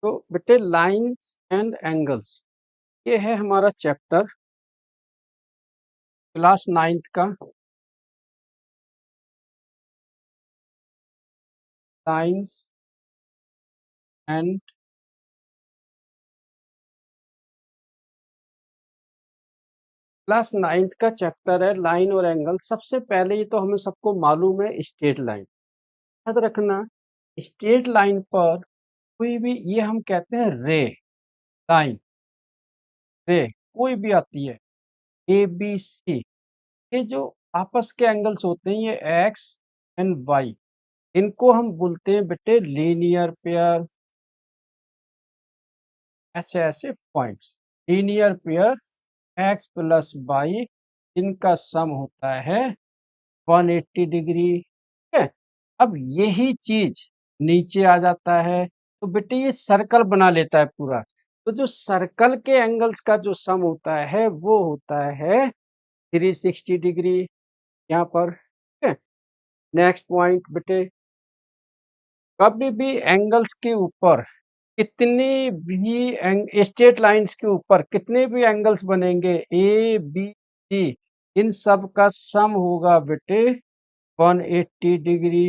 तो बेटे lines and angles ये है हमारा चैप्टर क्लास 9th का। लाइंस एंड क्लास 9th का चैप्टर है लाइन और एंगल। सबसे पहले ये तो हमें सबको मालूम है स्ट्रेट लाइन। याद रखना स्ट्रेट लाइन पर कोई भी ये हम कहते हैं रे लाइन रे कोई भी आती है ए बी सी, ये जो आपस के एंगल्स होते हैं ये एक्स एंड वाई, इनको हम बोलते हैं बेटे लीनियर पेयर। ऐसे ऐसे points linear pair X plus Y जिनका सम होता है 180 डिग्री। ठीक है, अब यही चीज नीचे आ जाता है तो बेटे ये सर्कल बना लेता है पूरा। तो जो सर्कल के एंगल्स का जो सम होता है वो होता है 360 डिग्री यहाँ पर। ठीक है, नेक्स्ट पॉइंट बेटे, कभी भी एंगल्स के ऊपर कितने भी स्ट्रेट लाइंस के ऊपर कितने भी एंगल्स बनेंगे ए बी सी, इन सब का सम होगा बेटे 180 डिग्री।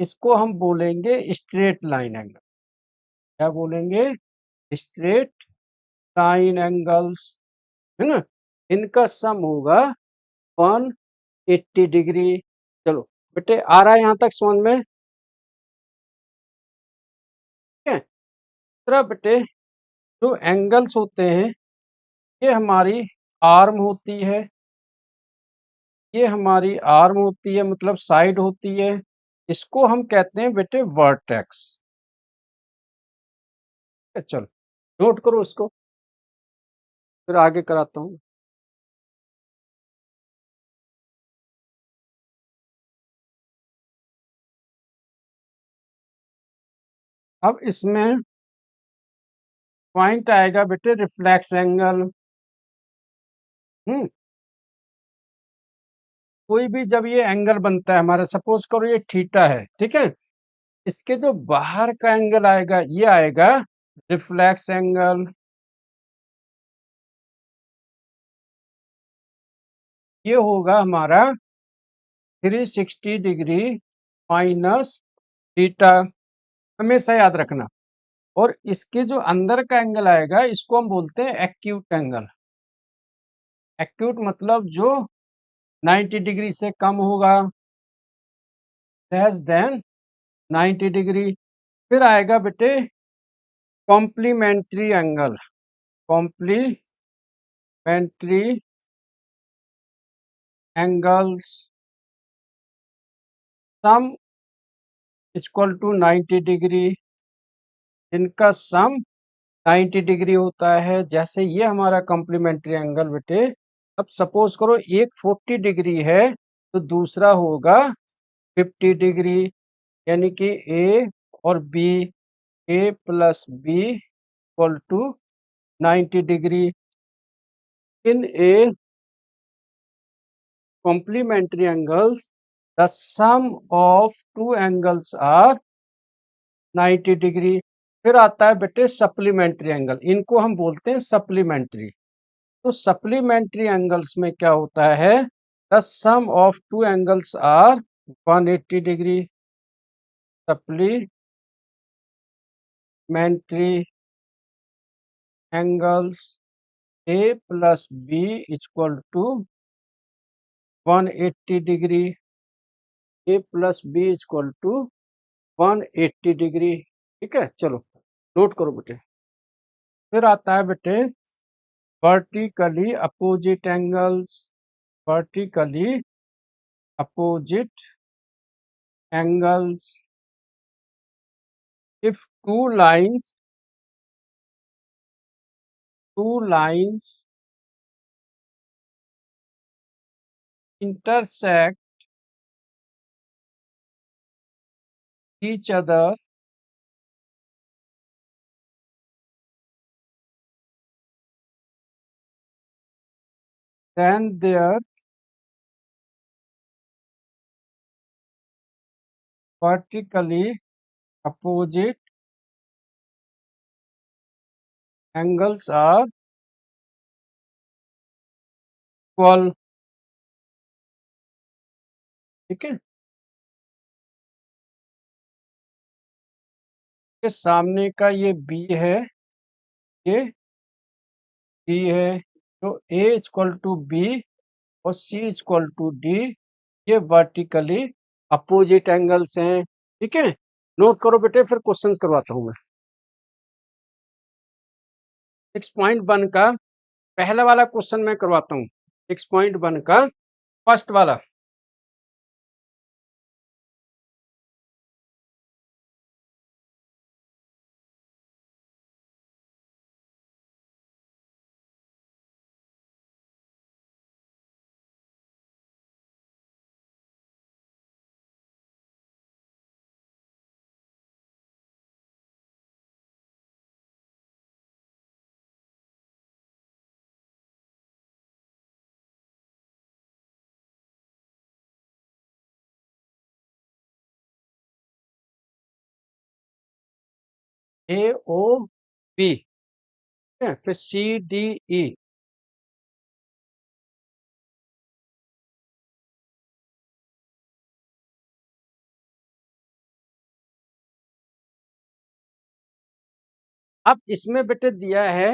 इसको हम बोलेंगे स्ट्रेट लाइन एंगल। क्या बोलेंगे? स्ट्रेट लाइन एंगल्स, है ना, इनका सम होगा 180 डिग्री। चलो बेटे आ रहा है यहाँ तक समझ में? ठीक है, दूसरा बेटे जो एंगल्स होते हैं ये हमारी आर्म होती है, ये हमारी आर्म होती है मतलब साइड होती है, इसको हम कहते हैं बेटे वर्टेक्स। चलो नोट करो इसको, फिर आगे कराता हूँ। अब इसमें पॉइंट आएगा बेटे रिफ्लेक्स एंगल। कोई भी जब ये एंगल बनता है हमारा, सपोज करो ये थीटा है, ठीक है, इसके जो बाहर का एंगल आएगा ये आएगा रिफ्लेक्स एंगल। ये होगा हमारा 360 डिग्री माइनस थीटा, हमेशा याद रखना। और इसके जो अंदर का एंगल आएगा इसको हम बोलते हैं एक्यूट एंगल। एक्यूट मतलब जो 90 डिग्री से कम होगा, लेस देन 90 डिग्री। फिर आएगा बेटे complementary angle. Complementary angles sum equal to 90 degree, जिनका सम 90 डिग्री होता है। जैसे ये हमारा कॉम्प्लीमेंट्री एंगल बेटे, अब सपोज करो एक 40 डिग्री है तो दूसरा होगा 50 डिग्री, यानी कि ए और B, A plus B equal to 90 degree. In a complementary angles the sum of two angles are 90 degree. फिर आता है बेटे सप्लीमेंट्री एंगल, इनको हम बोलते हैं सप्लीमेंट्री। तो सप्लीमेंट्री एंगल्स में क्या होता है, the sum of two angles are 180 degree. Supplementary angles A plus B equal to 180 degree, A plus B equal to 180 degree. ठीक है, चलो नोट करो बेटे। फिर आता है बेटे vertically opposite angles. Vertically opposite angles, if two lines intersect each other, then their vertically opposite angles are equal. ठीक है, ये सामने का ये बी है, ये डी है, तो ए इक्वल टू बी और सी इक्वल टू डी, ये वर्टिकली अपोजिट एंगल्स हैं। ठीक है, नोट करो बेटे, फिर क्वेश्चंस करवाता हूं मैं। 6.1 का पहला वाला क्वेश्चन मैं करवाता हूँ। 6.1 का फर्स्ट वाला। ए ओ बी, फिर सी डी ई। अब इसमें बेटे दिया है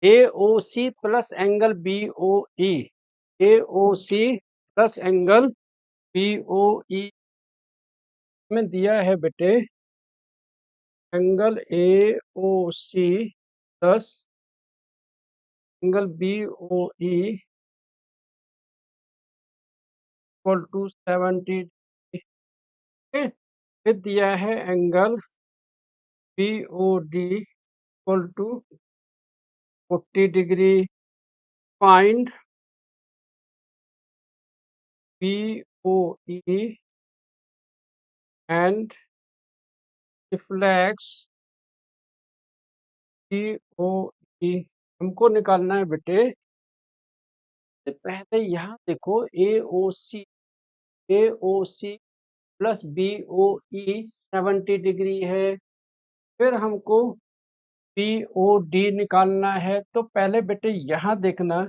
A O C plus angle B O E. A O C plus angle B O E में दिया है बेटे angle A O C plus angle B O E equal to 70। फिर दिया है angle B O D equal to 40 degree. Find B O E and reflex B O E. हमको निकालना है बेटे, तो पहले यहाँ देखो A O C plus B O E 70 degree है। फिर हमको बी ओ डी निकालना है, तो पहले बेटे यहाँ देखना,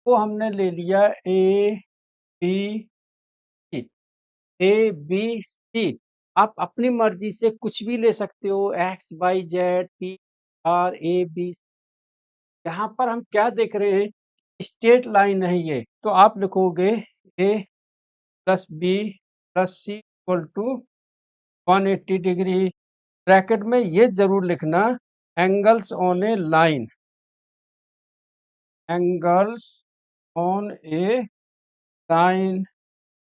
तो हमने ले लिया ए बी सी। ए बी सी आप अपनी मर्जी से कुछ भी ले सकते हो, X Y Z P R A B. यहाँ पर हम क्या देख रहे हैं, स्ट्रेट लाइन है ये, तो आप लिखोगे A plus B plus C equal to 180 degree. Bracket में ये जरूर लिखना, angles on a line, angles on a line.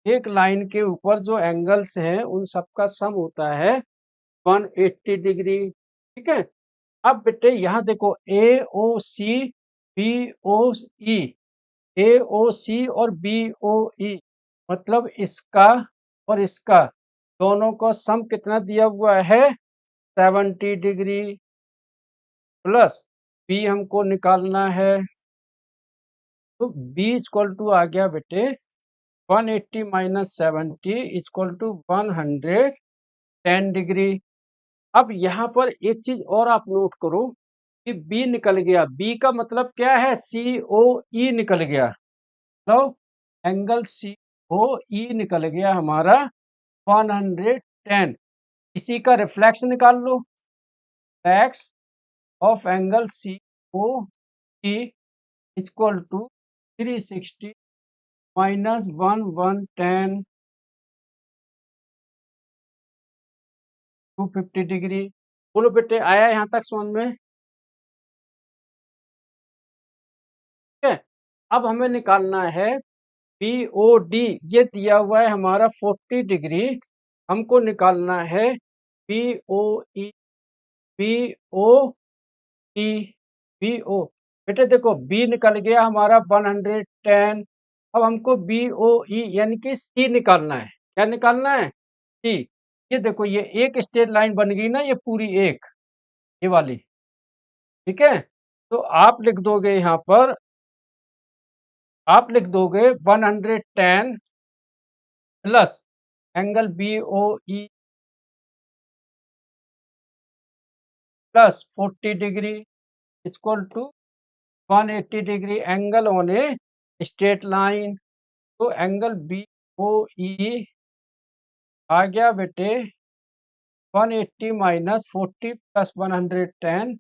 एक लाइन के ऊपर जो एंगल्स हैं उन सबका सम होता है 180 डिग्री। ठीक है, अब बेटे यहाँ देखो A O C B O E, A O सी और बी ओ ई, मतलब इसका और इसका दोनों का सम कितना दिया हुआ है 70 डिग्री। प्लस बी हमको निकालना है, तो बी इक्वल टू आ गया बेटे 180 माइनस 70 इक्वल टू 110 डिग्री। अब यहाँ पर एक चीज और आप नोट करो कि बी निकल गया, बी का मतलब क्या है, सी ओ ई निकल गया। तो एंगल सी ओ ई निकल गया हमारा 110। इसी का रिफ्लेक्शन निकाल लो, reflex of angle C O E equal to 360 minus 110 250 degree. बोलो बेटे, आया यहाँ तक समझ में? ठीक है, अब हमें निकालना है बी ओ डी। ये दिया हुआ है हमारा 40 डिग्री, हमको निकालना है बी ओ ई, बी ओ ई, बी ओ। बेटे देखो बी निकल गया हमारा 110। अब हमको बी ओ ई यानी कि सी निकालना है। क्या निकालना है? सी। ये देखो ये एक स्ट्रेट लाइन बन गई ना, ये पूरी एक, ये वाली। ठीक है, तो आप लिख दोगे यहाँ पर, आप लिख दोगे 110 plus angle B O E plus 40 degree equal to 180 degree angle on a straight line. तो एंगल बी ओ ई आ गया बेटे 180 minus 40 plus 110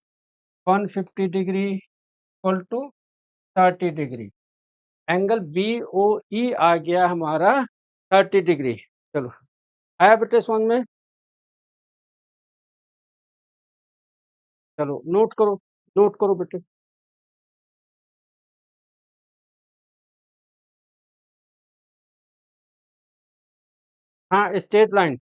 150 degree equal to 30 degree. Angle B O E आ गया हमारा 30 डिग्री। चलो आया बेटे समझ में। चलो नोट करो बेटे। हाँ स्ट्रेट लाइन।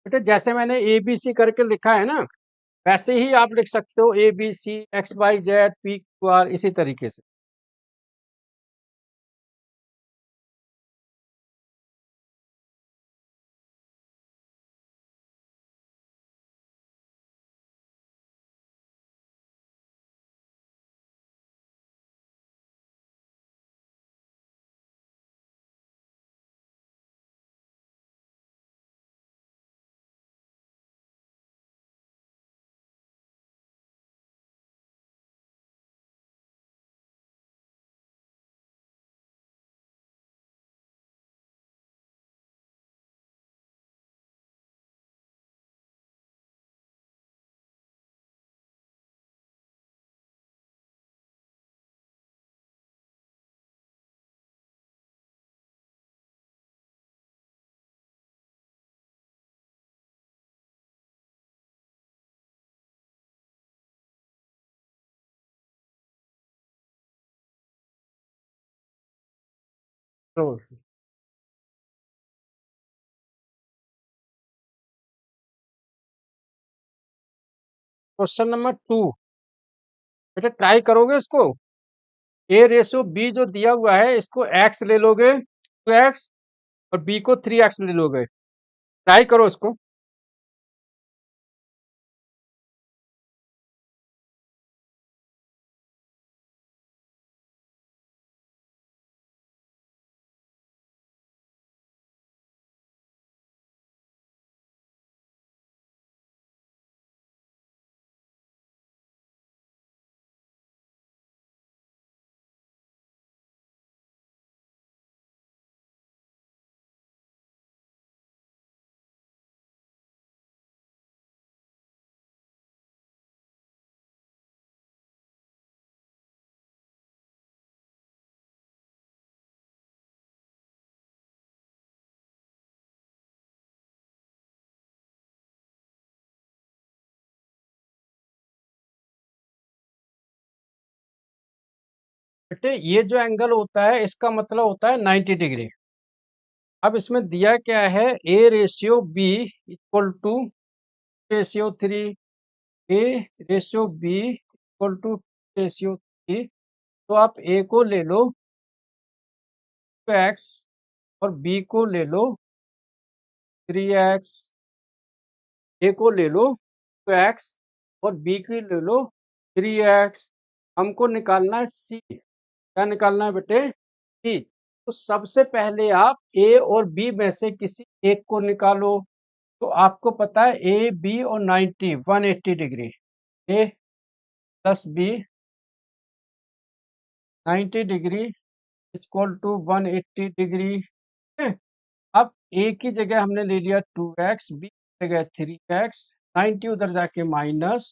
बेटे जैसे मैंने ए बी सी करके लिखा है ना, वैसे ही आप लिख सकते हो A B C X Y Z P Q R इसी तरीके से। तो क्वेश्चन नंबर 2 बेटा ट्राई करोगे इसको। ए रेशो बी जो दिया हुआ है इसको एक्स ले लोगे 2x और बी को 3x ले लोगे। ट्राई करो इसको। बेटे ये जो एंगल होता है इसका मतलब होता है 90 डिग्री। अब इसमें दिया क्या है A ratio B equal to ratio 3। A ratio B equal to ratio 3। तो आप ए को ले लो 2x और बी को ले लो 3x। ए को ले लो 2x और बी की ले लो 3x। हमको निकालना है सी। क्या निकालना है बेटे सी। तो सबसे पहले आप ए और बी में से किसी एक को निकालो। तो आपको पता है ए बी और 90 180 degree. A plus B 90 degree equal to 180 degree है। अब ए की जगह हमने ले लिया 2x बी की जगह 3x 90 उधर जाके माइनस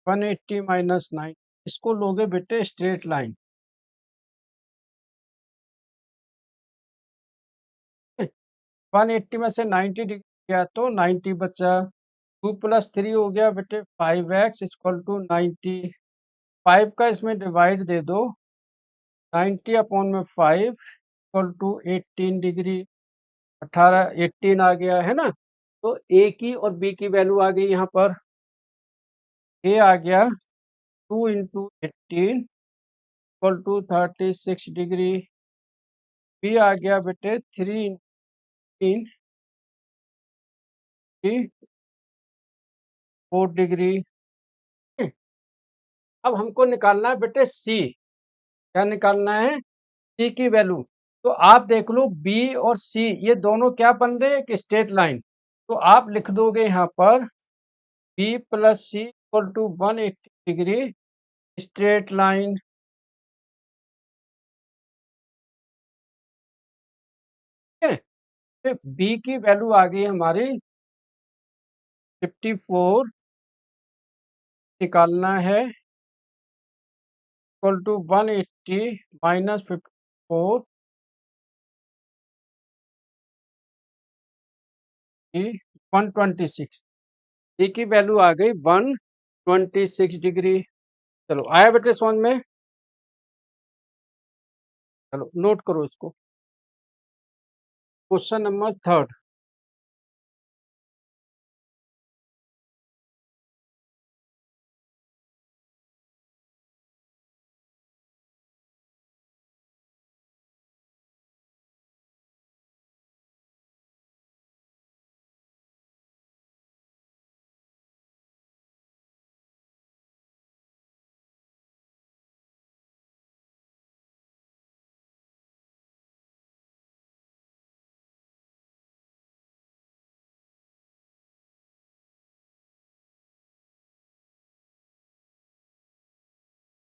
180 माइनस 90 इसको लोगे बेटे स्ट्रेट लाइन। 180 में से 90 डिग्री गया तो 90 बचा। 2 + 3 हो गया बेटे 5x इक्वल टू 90। 5 का इसमें डिवाइड दे दो 90 अपॉन में 5 इक्वल टू 18 डिग्री। 18 आ गया है ना। तो ए की और बी की वैल्यू आ गई यहाँ पर। ए आ गया 2 into 18 equal to 36 degree. B आ गया बेटे 3 4 डिग्री। अब हमको निकालना है बेटे सी। क्या निकालना है? सी की वैल्यू। तो आप देख लो बी और सी ये दोनों क्या बन रहे हैं? एक स्ट्रेट लाइन। तो आप लिख दोगे यहाँ पर B plus C equal to 180 degree straight line. ठीक है, फिर बी की वैल्यू आ गई हमारी 54 निकालना है इक्वल टू 180 माइनस 54 126। सी की वैल्यू आ गई 126 डिग्री। चलो आया बेटे समझ में? चलो नोट करो इसको। Question number third.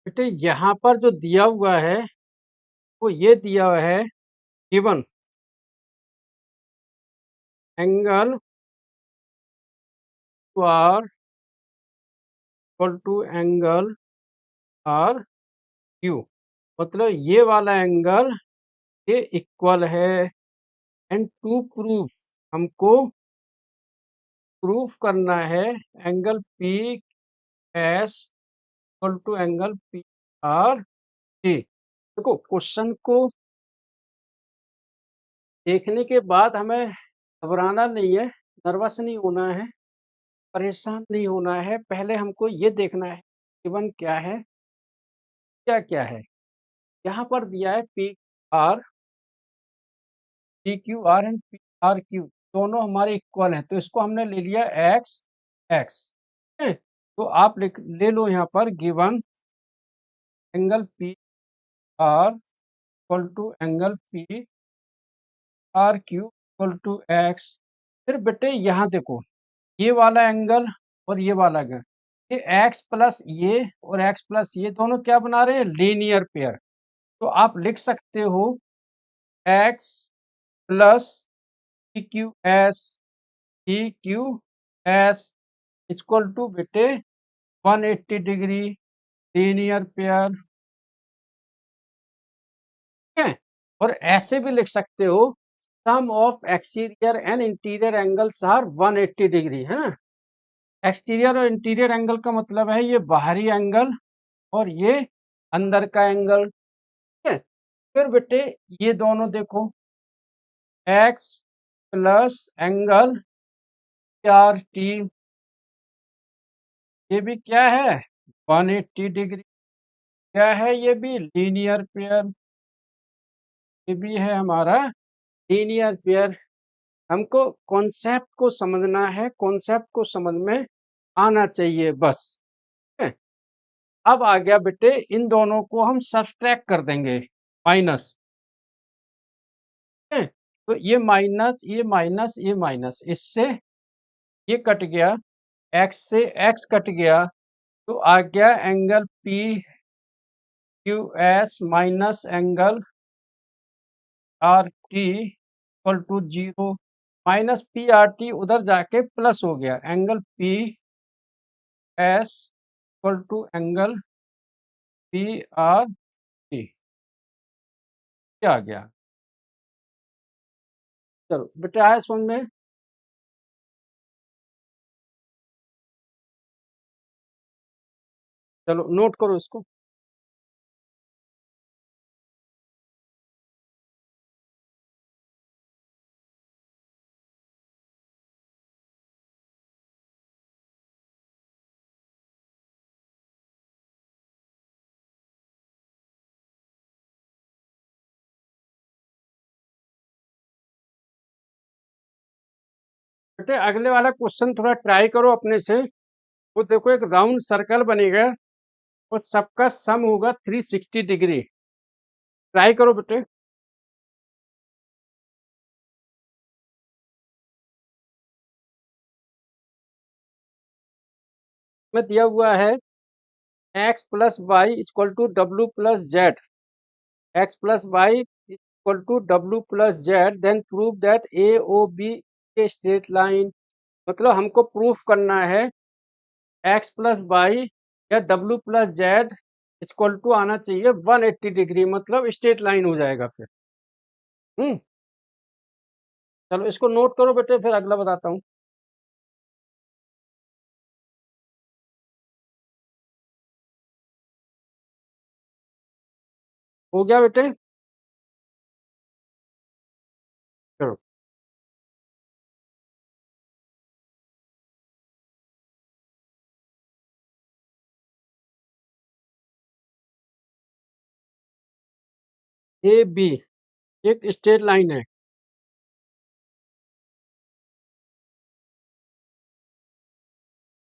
बेटे यहाँ पर जो दिया हुआ है वो ये दिया हुआ है given angle R equal to angle R Q. मतलब ये वाला एंगल ये इक्वल है। एंड टू प्रूफ हमको प्रूफ करना है angle P S equal to angle P R T. देखो क्वेश्चन को देखने के बाद हमें घबराना नहीं है, नर्वस नहीं होना है, परेशान नहीं होना है। पहले हमको ये देखना है गिवन क्या है, क्या क्या है। यहाँ पर दिया है P R, P Q are and P R Q दोनों हमारे इक्वल हैं। तो इसको हमने ले लिया एक्स एक्स। तो आप ले लो यहाँ पर given angle P R equal to angle P R Q equal to X. फिर बेटे यहाँ देखो ये वाला एंगल और ये वाला एंगल, ये एक्स प्लस ये और एक्स प्लस ये दोनों क्या बना रहे हैं? Linear pair. तो आप लिख सकते हो X plus P Q S, P Q S equal to बेटे 180 डिग्री लीनियर पेयर। ठीक है, और ऐसे भी लिख सकते हो sum of exterior and interior angles are 180 degree, है ना। एक्सटीरियर और इंटीरियर एंगल का मतलब है ये बाहरी एंगल और ये अंदर का एंगल। ठीक है, फिर बेटे ये दोनों देखो x plus angle R T, ये भी क्या है? 180 डिग्री। क्या है? ये भी लीनियर पेयर। ये भी है हमारा लीनियर पेयर। हमको कॉन्सेप्ट को समझना है, कॉन्सेप्ट को समझ में आना चाहिए बस। ठीक है? अब आ गया बेटे इन दोनों को हम सब्सट्रैक्ट कर देंगे, माइनस। ठीक है? तो ये माइनस ये माइनस ये माइनस, इससे ये कट गया, एक्स से एक्स कट गया। तो आ गया angle P Q S minus angle R T equal to 0। Minus P R T उधर जाके प्लस हो गया, angle P S equal to angle P R T. क्या आ गया? चलो बेटा आया समझ में? चलो नोट करो इसको। बेटे अगले वाला क्वेश्चन थोड़ा ट्राई करो अपने से। वो देखो एक राउंड सर्कल बनेगा और सबका सम होगा 360 डिग्री। ट्राई करो बेटे। में दिया हुआ है x plus Y equal to W plus Z, x plus Y equal to W plus Z, then prove that A O B a straight line. मतलब हमको प्रूफ करना है x प्लस वाई या W plus Z equal to आना चाहिए 180 degree, मतलब straight line हो जाएगा फिर। हम्म, चलो इसको नोट करो बेटे, फिर अगला बताता हूँ। हो गया बेटे? चलो, ए बी एक स्ट्रेट लाइन है।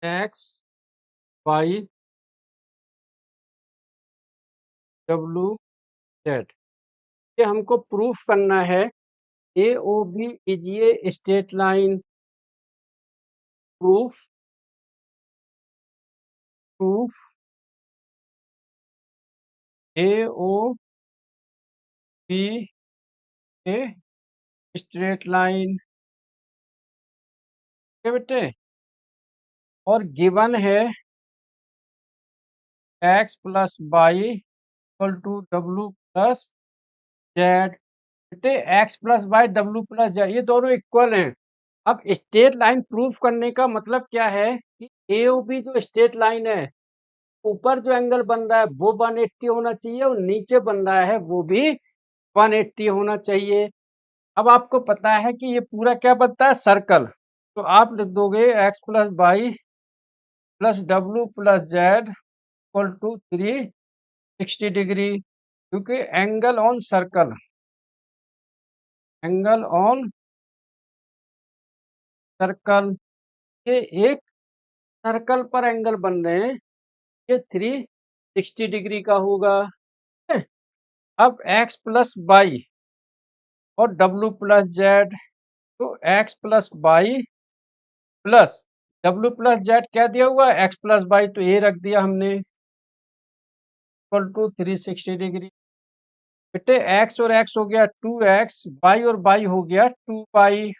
एक्स वाई डब्ल्यू जेड, ये हमको प्रूफ करना है A O B is a straight line. Proof proof A O B a straight line है बेटे। और गिवन है X plus Y equal to W plus Z. बेटे X plus Y W plus Z ये दोनों equal हैं। अब straight line proof करने का मतलब क्या है कि ए ओ बी जो स्ट्रेट लाइन है, ऊपर जो एंगल बन रहा है वो 180 होना चाहिए और नीचे बन रहा है वो भी 180 होना चाहिए। अब आपको पता है कि ये पूरा क्या बनता है, सर्कल। तो आप लिख दोगे X plus Y plus W plus Z equal to 360 degree, क्योंकि एंगल ऑन सर्कल, ये एक सर्कल पर एंगल बन रहे हैं, ये 360 डिग्री का होगा। अब x प्लस वाई और w प्लस जेड, तो x plus Y plus w plus Z क्या दिया हुआ है, x प्लस वाई तो ये रख दिया हमने इक्वल टू 360 डिग्री। बेटे x और x हो गया 2x, y और y हो गया 2y।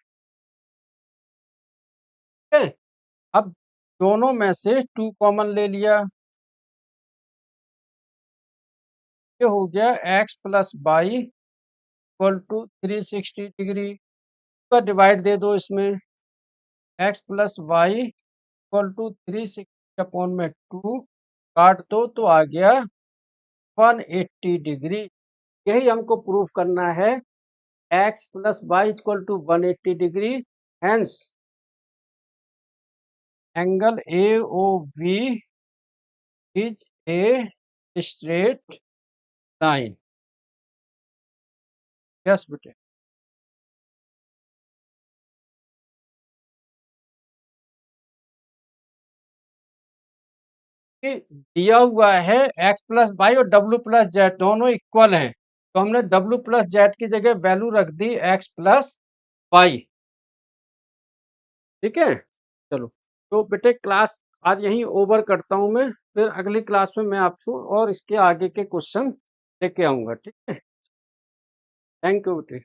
अब दोनों में से 2 कॉमन ले लिया, ये हो गया x plus Y equal to 360 degree का डिवाइड दे दो इसमें, x plus Y equal to 360 upon में 2 काट दो तो आ गया 180 डिग्री। यही हमको प्रूफ करना है, x plus Y equal to 180 degree, hence angle A O B is a straight line. Yes बेटे। कि दिया हुआ है x प्लस वाई और w प्लस जेड दोनों इक्वल हैं, तो हमने w प्लस जेड की जगह वैल्यू रख दी x प्लस वाई। ठीक है, चलो तो बेटे क्लास आज यहीं ओवर करता हूँ मैं, फिर अगली क्लास में मैं आपको और इसके आगे के क्वेश्चन लेके आऊंगा। ठीक है, थैंक यू बेटे।